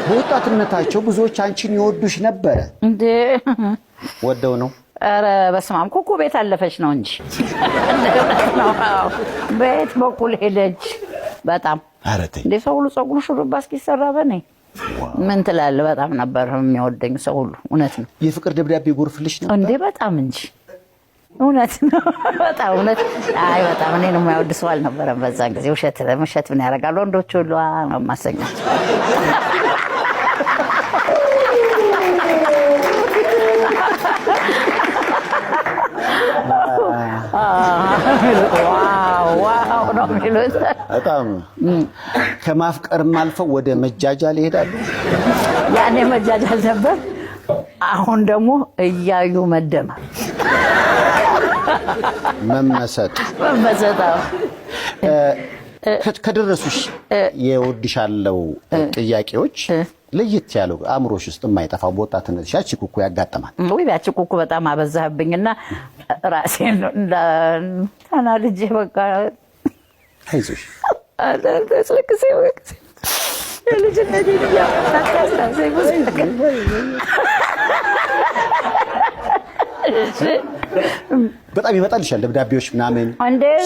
በወጣትነታቸው ብዙዎች አንቺን ይወዱሽ ነበር እንዴ? ወደው ነው? ኧረ በስመ አብ ኩኩ ቤት አለፈች ነው እንጂ ቤት በኩል ሄደች። በጣም እንዴ ሰው ሁሉ ፀጉሩ ሹሩባ እስኪሰራ በኔ ምን ትላለህ? በጣም ነበር የሚወደኝ ሰው ሁሉ። እውነት ነው። የፍቅር ደብዳቤ ጎርፍልሽ ነው እንዴ? በጣም እንጂ እውነት ነው። በጣም እውነት። አይ በጣም እኔ ነው የማይወድ ሰው አልነበረም በዛን ጊዜ። ውሸት ምን ያደርጋል? ወንዶች ሁሉ ነው ማሰኛቸው። ዋው ነው የሚሉት። በጣም ከማፍቀርም አልፈው ወደ መጃጃል ይሄዳሉ። ያኔ መጃጃል ነበር። አሁን ደግሞ እያዩ መደመር፣ መመሰጥ። ከደረሱሽ የወድሻለው ጥያቄዎች ለየት ያለው አእምሮሽ ውስጥ የማይጠፋው በወጣትነትሽ ያቺ ኩኩ ያጋጠማል ወይ? ያቺ ኩኩ በጣም አበዛህብኝና ራሴን ተናድጄ በቃ አይዞሽ አለልከሰ የልጅነቴን እያመጣካስታሰኝ በጣም ይመጣልሻል ደብዳቤዎች ምናምን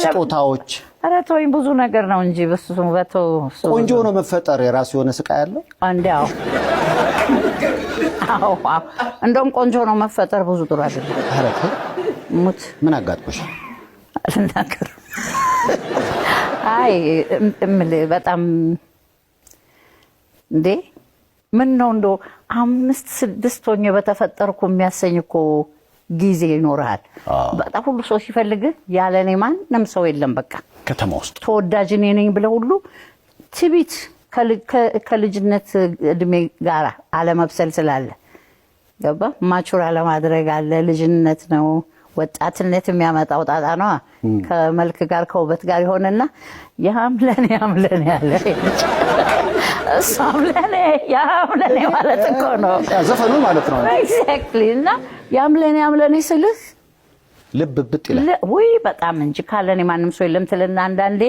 ስጦታዎች? ኧረ ተወኝ፣ ብዙ ነገር ነው እንጂ በሱ በተው። ቆንጆ ነው መፈጠር የራሱ የሆነ ስቃይ አለው እንዴ? አዎ እንደውም ቆንጆ ነው መፈጠር ብዙ ጥሩ አይደለም። ኧረ ሙት ምን አጋጥሞሽ? አልናገርም። አይ በጣም እንዴ ምን ነው እንደው 5-6 ሆኜ በተፈጠርኩ የሚያሰኝ እኮ ጊዜ ይኖርሃል። በጣም ሁሉ ሰው ሲፈልግ ያለኔ ማንም ሰው የለም። በቃ ከተማ ውስጥ ተወዳጅ እኔ ነኝ ብለው ሁሉ ትቢት ከልጅነት እድሜ ጋር አለመብሰል ስላለ ገባ ማቹር አለማድረግ አለ። ልጅነት ነው፣ ወጣትነት የሚያመጣው ጣጣ ነው። ከመልክ ጋር ከውበት ጋር ይሆንና ያምለኔ ያለ እሷምለኔ ያምለኔ ማለት እኮ ነው ዘፈኑ ማለት ነው። ኤግዛክትሊ። እና ያምለኔ ስልህ ልብ ብጥ ይላል ወይ? በጣም እንጂ ካለኔ ማንም ሰው የለም ትልና አንዳንዴ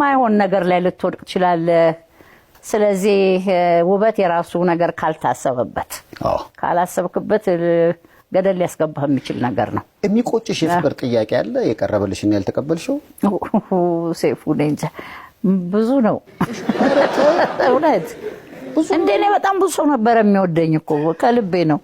ማይሆን ነገር ላይ ልትወድቅ ትችላለህ። ስለዚህ ውበት የራሱ ነገር ካልታሰበበት ካላሰብክበት ገደል ሊያስገባህ የሚችል ነገር ነው። የሚቆጭሽ የፍቅር ጥያቄ አለ የቀረበልሽና ያልተቀበልሽው? ሴፉ እንጃ ብዙ ነው እውነት። እንደኔ በጣም ብዙ ሰው ነበር የሚወደኝ እኮ ከልቤ ነው።